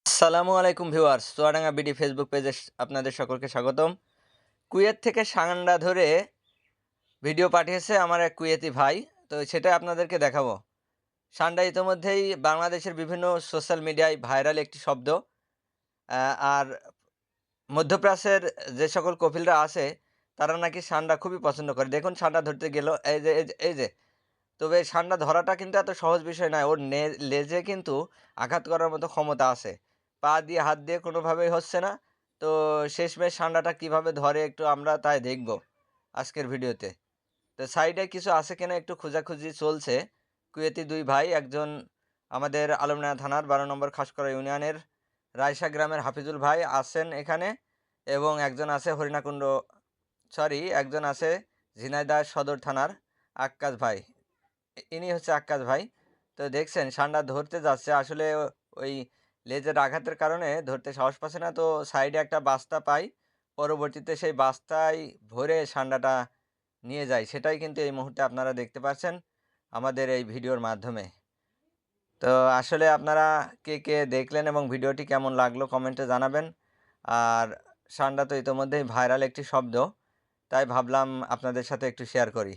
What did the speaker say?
আসসালামু আলাইকুম viewers, Chuadanga BD Facebook পেজে আপনাদের সকলকে স্বাগতম। কুয়েত থেকে সান্ডা ধরে ভিডিও পাঠিয়েছে আমার এক কুয়েতি ভাই। তো সেটা আপনাদেরকে দেখাবো। সান্ডা ইতোমধ্যেই বাংলাদেশের বিভিন্ন সোশ্যাল মিডিয়ায় ভাইরাল একটি শব্দ। আর মধ্যপ্রাচ্যের যে সকল কপিলরা আছে তারা নাকি সান্ডা খুবই পছন্দ করে। দেখুন সান্ডা ধরতে গেল এই যে। তবে সান্ডা ধরাটা কিন্তু এত সহজ বিষয় নয়। ওর লেজে কিন্তু আঘাত করার মতো ক্ষমতা আছে। পা দিয়ে হাত দিয়ে কোনোভাবেই হচ্ছে না। তো শেষমেশ সান্ডাটা কিভাবে ধরে একটু আমরা তাই দেখব আজকের ভিডিওতে। তো সাইডে কিছু আছে কিনা একটু খোঁজাখুঁজি চলছে। কুয়েতি ২ ভাই, একজন আমাদের আলমডাঙ্গা থানার ১২ নম্বর খাসকরা ইউনিয়নের রায়সা গ্রামের হাফিজুল ভাই আছেন এখানে, এবং একজন আছে একজন আছে ঝিনাইদহ সদর থানার আক্কাস ভাই। ইনি হচ্ছে আক্কাস ভাই। তো দেখছেন সান্ডা ধরতে যাচ্ছে। আসলে ওই লেজের আঘাতের কারণে ধরতে সাহস পাচ্ছে না। তো সাইডে একটা বাস্তা পায়। পরবর্তীতে সেই বাস্তায় ভরে সান্ডাটা নিয়ে যায়। সেটাই কিন্তু এই মুহূর্তে আপনারা দেখতে পাচ্ছেন আমাদের এই ভিডিওর মাধ্যমে। তো আসলে আপনারা কে দেখলেন এবং ভিডিওটি কেমন লাগলো কমেন্টে জানাবেন। আর সান্ডা তো ইতোমধ্যেই ভাইরাল একটি শব্দ। তাই ভাবলাম আপনাদের সাথে একটু শেয়ার করি।